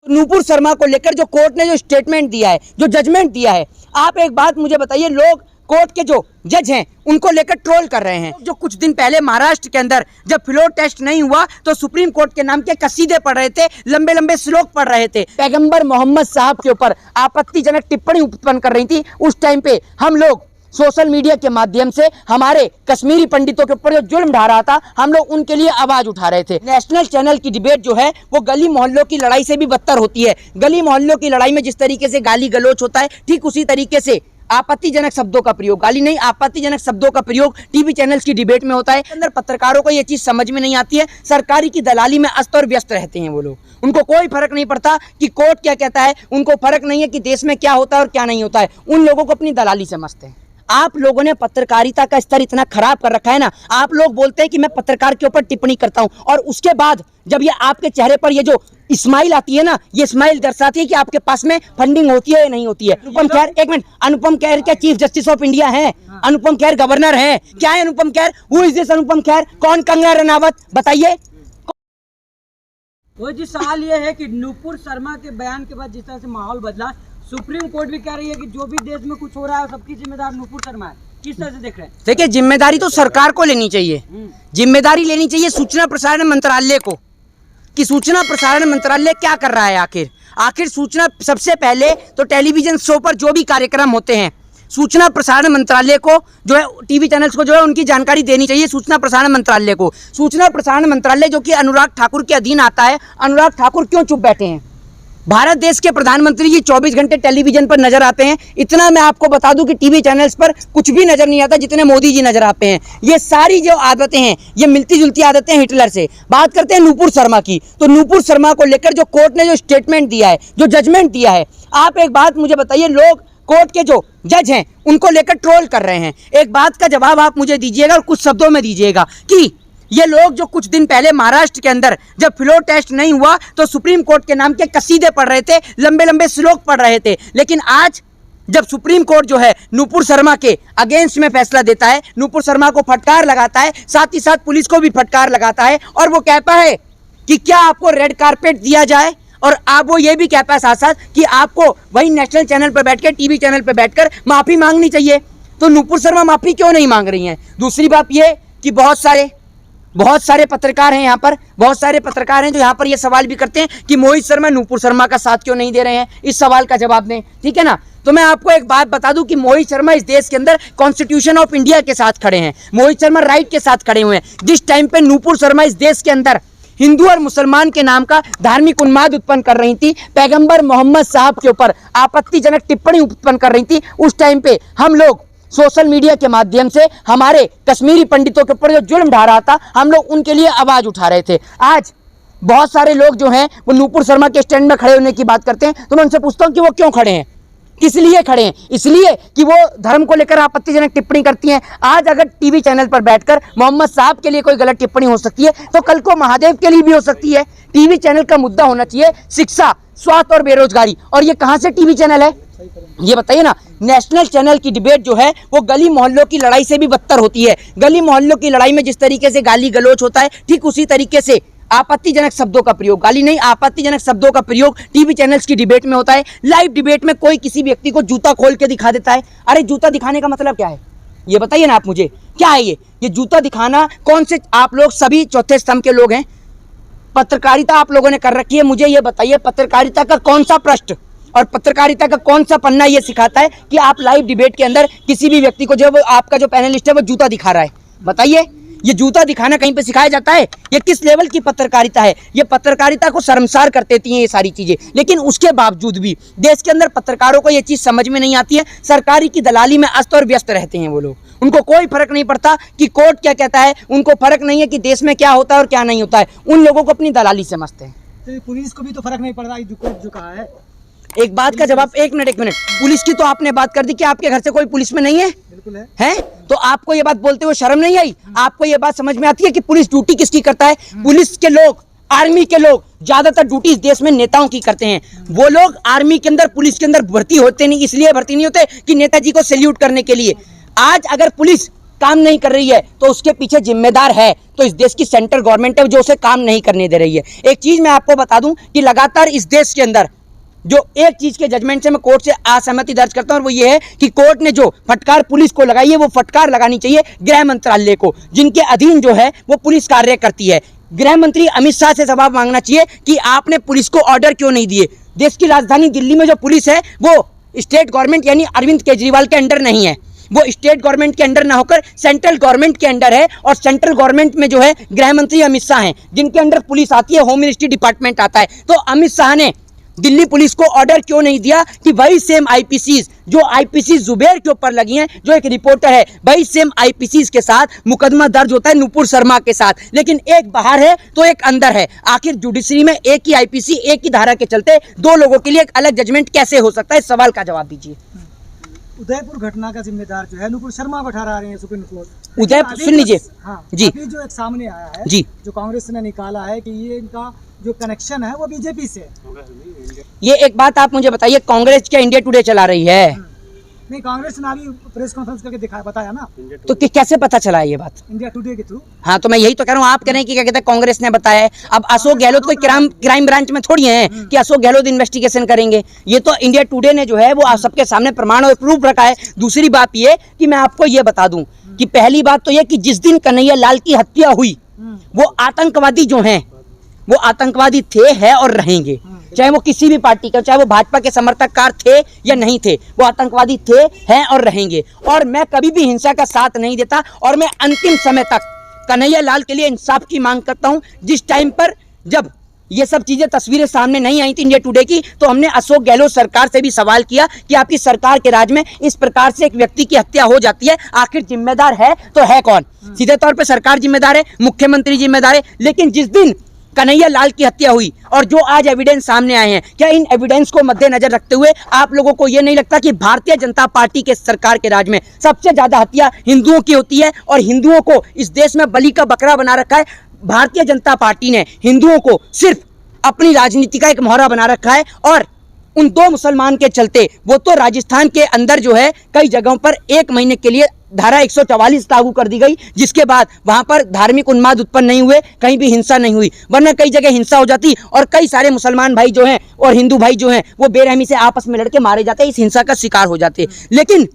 नूपुर शर्मा को लेकर जो कोर्ट ने जो स्टेटमेंट दिया है, जो जजमेंट दिया है, आप एक बात मुझे बताइए, लोग कोर्ट के जो जज हैं उनको लेकर ट्रोल कर रहे हैं। जो कुछ दिन पहले महाराष्ट्र के अंदर जब फ्लोर टेस्ट नहीं हुआ तो सुप्रीम कोर्ट के नाम के कसीदे पढ़ रहे थे, लंबे लंबे श्लोक पढ़ रहे थे, पैगंबर मोहम्मद साहब के ऊपर आपत्तिजनक टिप्पणी उत्पन्न कर रही थी। उस टाइम पे हम लोग सोशल मीडिया के माध्यम से हमारे कश्मीरी पंडितों के ऊपर जो जुल्म ढा रहा था, हम लोग उनके लिए आवाज उठा रहे थे। नेशनल चैनल की डिबेट जो है वो गली मोहल्लों की लड़ाई से भी बदतर होती है। गली मोहल्लों की लड़ाई में जिस तरीके से गाली गलौच होता है, ठीक उसी तरीके से आपत्तिजनक शब्दों का प्रयोग, गाली नहीं आपत्तिजनक शब्दों का प्रयोग टीवी चैनल्स की डिबेट में होता है। अंदर पत्रकारों को ये चीज समझ में नहीं आती है। सरकारी की दलाली में अस्त और व्यस्त रहते हैं वो लोग, उनको कोई फर्क नहीं पड़ता कि कोर्ट क्या कहता है, उनको फर्क नहीं है कि देश में क्या होता है और क्या नहीं होता है। उन लोगों को अपनी दलाली से मस्त है। आप लोगों ने पत्रकारिता का स्तर इतना खराब कर रखा है ना। आप लोग बोलते हैं कि मैं पत्रकार के ऊपर टिप्पणी करता हूं, और उसके बाद जब ये आपके चेहरे पर ये जो स्माइल आती है ना, ये स्माइल दर्शाती है कि आपके पास में फंडिंग होती है या नहीं होती है। अनुपम खेर, एक मिनट, अनुपम खेर क्या चीफ जस्टिस ऑफ इंडिया है? अनुपम खेर गवर्नर है क्या? है Anupam Kher? Who is this Anupam Kher? कौन कंगना रनावत? बताइए। वो जी सवाल ये है कि नूपुर शर्मा के बयान के बाद जिस तरह से माहौल बदला, सुप्रीम कोर्ट भी कह रही है कि जो भी देश में कुछ हो रहा है सबकी जिम्मेदार नूपुर शर्मा है। किस तरह से देख रहे हैं? देखिए, जिम्मेदारी तो सरकार को लेनी चाहिए, जिम्मेदारी लेनी चाहिए सूचना प्रसारण मंत्रालय को, कि सूचना प्रसारण मंत्रालय क्या कर रहा है। आखिर सूचना, सबसे पहले तो टेलीविजन शो पर जो भी कार्यक्रम होते हैं, सूचना प्रसारण मंत्रालय को जो है, टीवी चैनल्स को जो है उनकी जानकारी देनी चाहिए सूचना प्रसारण मंत्रालय को। सूचना प्रसारण मंत्रालय जो कि अनुराग ठाकुर के अधीन आता है, अनुराग ठाकुर क्यों चुप बैठे हैं? भारत देश के प्रधानमंत्री जी 24 घंटे टेलीविजन पर नजर आते हैं। इतना मैं आपको बता दूं कि टीवी चैनल्स पर कुछ भी नजर नहीं आता जितने मोदी जी नजर आते हैं। ये सारी जो आदतें हैं, ये मिलती जुलती आदतें हैं हिटलर से। बात करते हैं नूपुर शर्मा की, तो नूपुर शर्मा को लेकर जो कोर्ट ने जो स्टेटमेंट दिया है, जो जजमेंट दिया है, आप एक बात मुझे बताइए, लोग कोर्ट के जो जज हैं उनको लेकर ट्रोल कर रहे हैं। एक बात का जवाब आप मुझे दीजिएगा और कुछ शब्दों में दीजिएगा कि ये लोग जो कुछ दिन पहले महाराष्ट्र के अंदर जब फ्लोर टेस्ट नहीं हुआ तो सुप्रीम कोर्ट के नाम के कसीदे पढ़ रहे थे, लंबे लंबे श्लोक पढ़ रहे थे, लेकिन आज जब सुप्रीम कोर्ट जो है नूपुर शर्मा के अगेंस्ट में फैसला देता है, नूपुर शर्मा को फटकार लगाता है, साथ ही साथ पुलिस को भी फटकार लगाता है, और वो कहता है कि क्या आपको रेड कारपेट दिया जाए, और आप वो ये भी कहता है साथ साथ कि आपको वही नेशनल चैनल पर बैठकर, टीवी चैनल पर बैठकर माफी मांगनी चाहिए। तो नूपुर शर्मा माफी क्यों नहीं मांग रही हैं? दूसरी बात ये कि बहुत सारे पत्रकार हैं यहाँ पर, बहुत सारे पत्रकार हैं जो यहाँ पर ये सवाल भी करते हैं कि मोहित शर्मा नूपुर शर्मा का साथ क्यों नहीं दे रहे हैं। इस सवाल का जवाब दें, ठीक है ना। तो मैं आपको एक बात बता दूं कि मोहित शर्मा इस देश के अंदर कॉन्स्टिट्यूशन ऑफ इंडिया के साथ खड़े हैं, मोहित शर्मा राइट के साथ खड़े हुए हैं। जिस टाइम पे नूपुर शर्मा इस देश के अंदर हिंदू और मुसलमान के नाम का धार्मिक उन्माद उत्पन्न कर रही थी, पैगंबर मोहम्मद साहब के ऊपर आपत्तिजनक टिप्पणी उत्पन्न कर रही थी, उस टाइम पे हम लोग सोशल मीडिया के माध्यम से हमारे कश्मीरी पंडितों के ऊपर जो जुल्म ढा रहा था, हम लोग उनके लिए आवाज उठा रहे थे। आज बहुत सारे लोग जो हैं वो नूपुर शर्मा के स्टैंड में खड़े होने की बात करते हैं, तो मैं उनसे पूछता हूं कि वो क्यों खड़े हैं, किस लिए खड़े हैं? इसलिए कि वो धर्म को लेकर आपत्तिजनक टिप्पणी करती हैं। आज अगर टीवी चैनल पर बैठकर मोहम्मद साहब के लिए कोई गलत टिप्पणी हो सकती है, तो कल को महादेव के लिए भी हो सकती है। टीवी चैनल का मुद्दा होना चाहिए शिक्षा, स्वास्थ्य और बेरोजगारी, और ये कहां से टीवी चैनल है, ये बताइए ना। नेशनल चैनल की डिबेट जो है वो गली मोहल्लों की लड़ाई से भी बदतर होती है। गली मोहल्लों की लड़ाई में जिस तरीके से गाली गलौच होता है, ठीक उसी तरीके से आपत्तिजनक शब्दों का प्रयोग, गाली नहीं आपत्तिजनक शब्दों का प्रयोग टीवी चैनल्स की डिबेट में होता है। लाइव डिबेट में कोई किसी व्यक्ति को जूता खोल के दिखा देता है। अरे जूता दिखाने का मतलब क्या है, ये बताइए ना आप मुझे, क्या है ये जूता दिखाना? कौन से आप लोग सभी चौथे स्तंभ के लोग हैं, पत्रकारिता आप लोगों ने कर रखी है, मुझे ये बताइए पत्रकारिता का कौन सा पृष्ठ और पत्रकारिता का कौन सा पन्ना ये सिखाता है कि आप लाइव डिबेट के अंदर किसी भी व्यक्ति को जो आपका जो पैनलिस्ट है वो जूता दिखा रहा है? बताइए, ये जूता दिखाना कहीं पे सिखाया जाता है? ये किस लेवल की पत्रकारिता है? ये पत्रकारिता को शर्मसार कर देती हैं ये सारी चीजें। लेकिन उसके बावजूद भी देश के अंदर पत्रकारों को ये चीज समझ में नहीं आती है। सरकारी की दलाली में अस्त और व्यस्त रहते हैं वो लोग, उनको कोई फर्क नहीं पड़ता कि कोर्ट क्या कहता है, उनको फर्क नहीं है कि देश में क्या होता है और क्या नहीं होता है। उन लोगों को अपनी दलाली से मस्त है। तो पुलिस को भी तो फर्क नहीं पड़ रहा जो कहा है। एक बात का जवाब, एक मिनट, पुलिस की तो आपने बात कर दी कि आपके घर से कोई पुलिस में नहीं है। बिल्कुल है तो आपको ये बात बोलते हुए शर्म नहीं आई? आपको ये बात समझ में आती है कि पुलिस ड्यूटी किसकी करता है? पुलिस के लोग, आर्मी के लोग ज्यादातर ड्यूटी इस देश में नेताओं की करते हैं। वो लोग आर्मी के अंदर, पुलिस के अंदर भर्ती होते नहीं, इसलिए भर्ती नहीं होते कि नेताजी को सैल्यूट करने के लिए। आज अगर पुलिस काम नहीं कर रही है तो उसके पीछे जिम्मेदार है तो इस देश की सेंट्रल गवर्नमेंट है जो उसे काम नहीं करने दे रही है। एक चीज मैं आपको बता दूं कि लगातार इस देश के अंदर जो एक चीज के जजमेंट से मैं कोर्ट से असहमति दर्ज करता हूं और वो ये है कि कोर्ट ने जो फटकार पुलिस को लगाई है वो फटकार लगानी चाहिए गृह मंत्रालय को, जिनके अधीन जो है वो पुलिस कार्य करती है। गृह मंत्री अमित शाह से जवाब मांगना चाहिए कि आपने पुलिस को ऑर्डर क्यों नहीं दिए। देश की राजधानी दिल्ली में जो पुलिस है वो स्टेट गवर्नमेंट यानी अरविंद केजरीवाल के अंडर नहीं है, वो स्टेट गवर्नमेंट के अंडर ना होकर सेंट्रल गवर्नमेंट के अंडर है और सेंट्रल गवर्नमेंट में जो है गृह मंत्री अमित शाह हैं जिनके अंडर पुलिस आती है, होम मिनिस्ट्री डिपार्टमेंट आता है। तो अमित शाह ने दिल्ली पुलिस को ऑर्डर क्यों नहीं दिया कि वही सेम आईपीसीज जो आईपीसी जुबैर के ऊपर लगी हैं, जो एक रिपोर्टर है, वही सेम आईपीसीज के साथ मुकदमा दर्ज होता है नुपुर शर्मा के साथ, लेकिन एक बाहर है तो एक अंदर है। आखिर जुडिशरी में एक ही आईपीसी एक ही धारा के चलते दो लोगों के लिए एक अलग जजमेंट कैसे हो सकता है, इस सवाल का जवाब दीजिए। उदयपुर घटना का जिम्मेदार जो है नुपुर शर्मा को ठहरा रहे हैं सुप्रीम कोर्ट। उदयपुर सुन लीजिए। हाँ जी। अभी जो एक सामने आया है जी। जो कांग्रेस ने निकाला है कि ये इनका जो कनेक्शन है वो बीजेपी से है। ये एक बात आप मुझे बताइए, कांग्रेस क्या इंडिया टुडे चला रही है? नहीं, कांग्रेस ने अभी प्रेस कॉन्फ्रेंस करके दिखाया, बताया ना। तो कैसे पता चला है ये बात? इंडिया टुडे के थ्रू। हाँ तो मैं यही तो कह रहा हूँ, आप कह रहे हैं कि क्या कहते हैं कांग्रेस ने बताया है। अब अशोक गहलोत कोई क्राइम ब्रांच में थोड़ी है कि अशोक गहलोत इन्वेस्टिगेशन करेंगे। ये तो इंडिया टुडे ने जो है वो आप सबके सामने प्रमाण और प्रूफ रखा है। दूसरी बात ये कि मैं आपको ये बता दूं कि पहली बात तो ये कि जिस दिन कन्हैया लाल की हत्या हुई वो आतंकवादी जो हैं वो आतंकवादी थे, है और रहेंगे, चाहे वो किसी भी पार्टी का, चाहे वो भाजपा के समर्थककार थे या नहीं थे, वो आतंकवादी थे, हैं और रहेंगे। और मैं कभी भी हिंसा का साथ नहीं देता और मैं अंतिम समय तक कन्हैया लाल के लिए इंसाफ की मांग करता हूं। जिस टाइम पर जब ये सब चीजें तस्वीरें सामने नहीं आई थी इंडिया टुडे की, तो हमने अशोक गहलोत सरकार से भी सवाल किया कि आपकी सरकार के राज में इस प्रकार से एक व्यक्ति की हत्या हो जाती है, आखिर जिम्मेदार है तो है कौन? सीधे तौर पर सरकार जिम्मेदार है, मुख्यमंत्री जिम्मेदार है। लेकिन जिस दिन कन्हैया लाल की हत्या हुई और जो आज एविडेंस सामने आए हैं, क्या इन एविडेंस को मद्देनजर रखते हुए आप लोगों को यह नहीं लगता कि भारतीय जनता पार्टी के सरकार के राज में सबसे ज्यादा हत्या हिंदुओं की होती है और हिंदुओं को इस देश में बलि का बकरा बना रखा है? भारतीय जनता पार्टी ने हिंदुओं को सिर्फ अपनी राजनीति का एक मोहरा बना रखा है और उन दो मुसलमान के चलते वो तो राजस्थान के अंदर जो है कई जगहों पर 1 महीने के लिए धारा 144 लागू कर दी गई, जिसके बाद वहां पर धार्मिक उन्माद उत्पन्न नहीं हुए, कहीं भी हिंसा नहीं हुई, वरना कई जगह हिंसा हो जाती और कई सारे मुसलमान भाई जो हैं और हिंदू भाई जो हैं वो बेरहमी से आपस में लड़के मारे जाते, इस हिंसा का शिकार हो जाते। लेकिन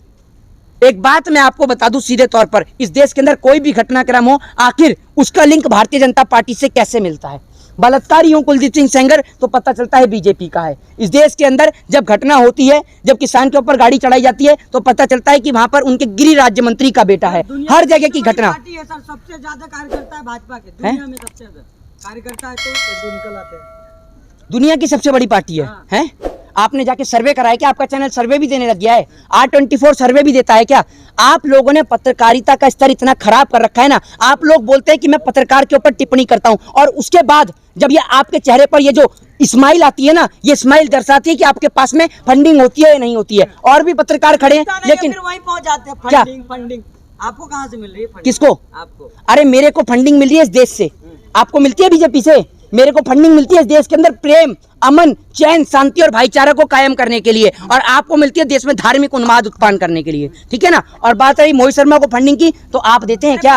एक बात मैं आपको बता दूं सीधे तौर पर, इस देश के अंदर कोई भी घटनाक्रम हो आखिर उसका लिंक भारतीय जनता पार्टी से कैसे मिलता है? बलात्कारी हूं कुलदीप सिंह सेंगर तो पता चलता है बीजेपी का है। इस देश के अंदर जब घटना होती है, जब किसान के ऊपर गाड़ी चढ़ाई जाती है तो पता चलता है कि वहां पर उनके गृह राज्य मंत्री का बेटा है। हर जगह की घटना। सबसे ज्यादा कार्यकर्ता है भाजपा के दुनिया में, सबसे ज्यादा कार्यकर्ता है तो निकल आते हैं। दुनिया की सबसे बड़ी पार्टी है, हाँ। हैं? आपने जाके सर्वे कराया क्या? आपका चैनल सर्वे भी देने लग गया है? R24 सर्वे भी देता है क्या? आप लोगों ने पत्रकारिता का स्तर इतना खराब कर रखा है ना, आप लोग बोलते हैं कि मैं पत्रकार के ऊपर टिप्पणी करता हूं और उसके बाद जब ये आपके चेहरे पर ये जो स्माइल आती है ना, ये स्माइल दर्शाती है कि आपके पास में फंडिंग होती है या नहीं होती है। और भी पत्रकार खड़े हैं लेकिन वहीं पहुंच जाते हैं। क्या फंडिंग आपको कहां से मिल रही है? किसको? आपको। अरे मेरे को फंडिंग मिल रही है इस देश से, आपको मिलती है बीजेपी से? मेरे को फंडिंग मिलती है इस देश के अंदर प्रेम, अमन, चैन, शांति और भाईचारा को कायम करने के लिए, और आपको मिलती है देश में धार्मिक उन्माद उत्पन्न करने के लिए, ठीक है ना। और बात रही मोहित शर्मा को फंडिंग की, तो आप देते हैं क्या?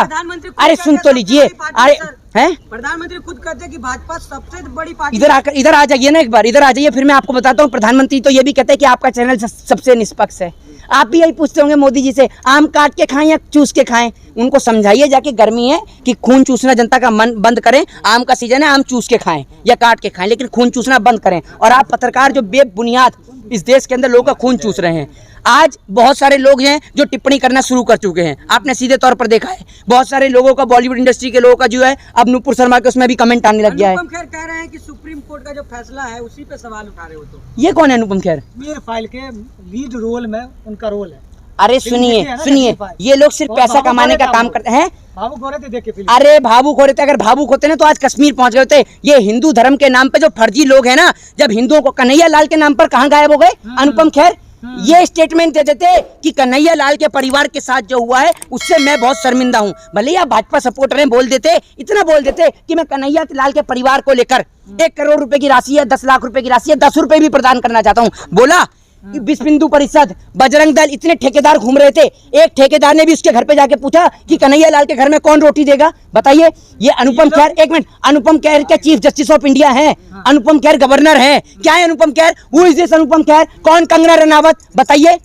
अरे सुन तो लीजिए। अरे हैं? प्रधानमंत्री खुद कहते हैं कि भाजपा सबसे बड़ी पार्टी। इधर आ जाइए ना, एक बार इधर आ जाइए, फिर मैं आपको बताता हूँ। प्रधानमंत्री तो ये भी कहते हैं कि आपका चैनल सबसे निष्पक्ष है। आप भी यही पूछते होंगे मोदी जी से, आम काट के खाएं या चूस के खाएं? उनको समझाइए जाके, गर्मी है कि खून चूसना जनता का मन बंद करें। आम का सीजन है, आम चूस के खाएं या काट के खाएं, लेकिन खून चूसना बंद करें। और आप पत्रकार जो बेबुनियाद इस देश के अंदर लोगों का खून चूस रहे हैं, आज बहुत सारे लोग हैं जो टिप्पणी करना शुरू कर चुके हैं। आपने सीधे तौर पर देखा है बहुत सारे लोगों का, बॉलीवुड इंडस्ट्री के लोगों का जो है अब नुपुर शर्मा के उसमें भी कमेंट आने लग गया है। अनुपम खेर कह रहे हैं कि सुप्रीम कोर्ट का जो फैसला है उसी पे सवाल उठा रहे हो। तो ये कौन है अनुपम खेर? मीर फाइल के लीड रोल में उनका रोल है। अरे सुनिए, ये लोग सिर्फ पैसा कमाने का काम करते हैं। भावुक हो रहे थे देख के फिल्म। अरे भावुक हो रहे थे, अगर भावुक होते ना तो आज कश्मीर पहुंच गए होते। ये हिंदू धर्म के नाम पे जो फर्जी लोग हैं ना, जब हिंदुओं को कन्हैया लाल के नाम पर कहां गायब हो गए अनुपम खेर? ये स्टेटमेंट दे देते कि कन्हैया लाल के परिवार के साथ जो हुआ है उससे मैं बहुत शर्मिंदा हूं। भले ही आप भाजपा सपोर्टर हैं, बोल देते, इतना बोल देते कि मैं कन्हैया लाल के परिवार को लेकर 1 करोड़ रुपए की राशि है, 10 लाख रुपए की राशि है, 10 रुपए भी प्रदान करना चाहता हूं। बोला विश्व हिंदू परिषद, बजरंग दल, इतने ठेकेदार घूम रहे थे। एक ठेकेदार ने भी उसके घर पे जाके पूछा कि कन्हैया लाल के घर में कौन रोटी देगा, बताइए। ये अनुपम खेर, एक मिनट, अनुपम खेर क्या चीफ जस्टिस ऑफ इंडिया है? अनुपम खेर गवर्नर है क्या? है Anupam Kher? Who is this Anupam Kher? कौन कंगना रनावत? बताइए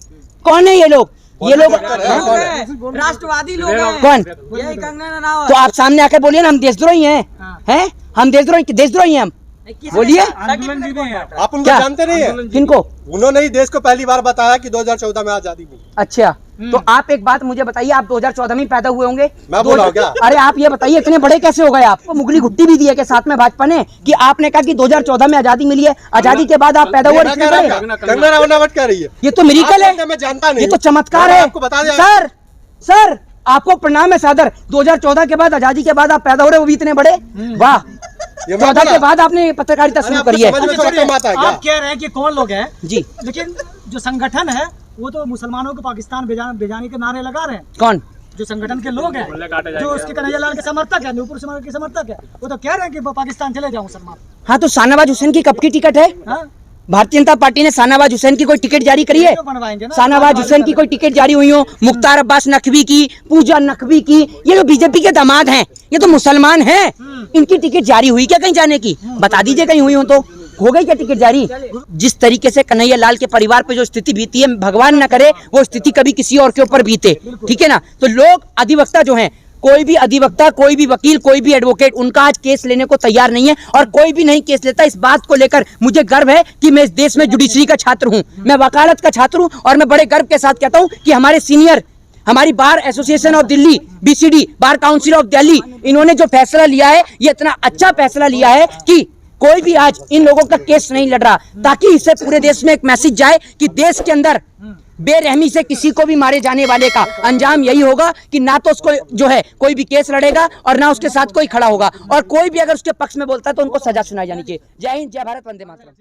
कौन है ये लोग? ये लोग राष्ट्रवादी लोग हैं। कौन? यही कंगना रनावत। तो आप सामने आकर बोलिए ना हम देशद्रोही हैं, हैं? हम देशद्रोही हैं हम, बोलिए। आप उनको क्या? जानते नहीं है? किनको? उन्होंने ही देश को पहली बार बताया कि 2014 में आजादी मिली। अच्छा, तो आप एक बात मुझे बताइए, आप 2014 में पैदा हुए होंगे? मैं बोला क्या? अरे आप ये बताइए इतने बड़े कैसे हो गए? आपको मुगली घुट्टी भी दी है के साथ में भाजपा ने कि आपने कहा कि 2014 में आजादी मिली है, आजादी के बाद आप पैदा हुए? कंगना रनावत कह रही है। ये तो मिरेकल है, मैं जानता नहीं, ये तो चमत्कार है। आपको बता दिया। सर आपको प्रणाम है सादर। 2014 के बाद, आजादी के बाद आप पैदा हो रहे, वो भी इतने बड़े, वाह। 14 के बाद आपने पत्रकारिता शुरू करी है। आप कह रहे हैं कि कौन लोग हैं जी, लेकिन जो संगठन है वो तो मुसलमानों को पाकिस्तान भेजाने के नारे लगा रहे हैं। कौन? जो संगठन के लोग हैं, जो उसके कन्हैया लाल के समर्थक है, नूपुर समाज के समर्थक है, वो तो कह रहे हैं कि पाकिस्तान चले जाओ मुसलमान। हाँ, तो शाहनवाज हुसैन की कब की टिकट है? हाँ? भारतीय जनता पार्टी ने शाहनवाज हुसैन की कोई टिकट जारी करी है? बनवाएंगे ना। शाहनवाज हुसैन की कोई टिकट जारी हुई हो? मुख्तार अब्बास नकवी की, पूजा नकवी की, ये जो बीजेपी के दामाद हैं, ये तो मुसलमान हैं, इनकी टिकट जारी हुई क्या कहीं जाने की? बता दीजिए कहीं हुई हो तो। हो गई क्या टिकट जारी? जिस तरीके से कन्हैया लाल के परिवार पे जो स्थिति बीती है, भगवान न करे वो स्थिति कभी किसी और के ऊपर बीते, ठीक है ना। तो लोग अधिवक्ता जो हैं, कोई भी अधिवक्ता, कोई भी वकील, कोई भी एडवोकेट उनका आज केस लेने को तैयार नहीं है, और कोई भी नहीं केस लेता। इस बात को लेकर मुझे गर्व है कि मैं इस देश में जुडिशरी का छात्र हूं, मैं वकालत का छात्र हूं, और मैं बड़े गर्व के साथ कहता हूं कि हमारे सीनियर, हमारी bar association of Delhi, BCD, bar council of Delhi, इन्होंने जो फैसला लिया है, ये इतना अच्छा फैसला लिया है कि कोई भी आज इन लोगों का केस नहीं लड़ रहा, ताकि इससे पूरे देश में एक मैसेज जाए कि देश के अंदर बेरहमी से किसी को भी मारे जाने वाले का अंजाम यही होगा कि ना तो उसको जो है कोई भी केस लड़ेगा, और ना उसके साथ कोई खड़ा होगा, और कोई भी अगर उसके पक्ष में बोलता है तो उनको सजा सुनाई जानी चाहिए। जय हिंद, जय भारत, वंदे मातरम।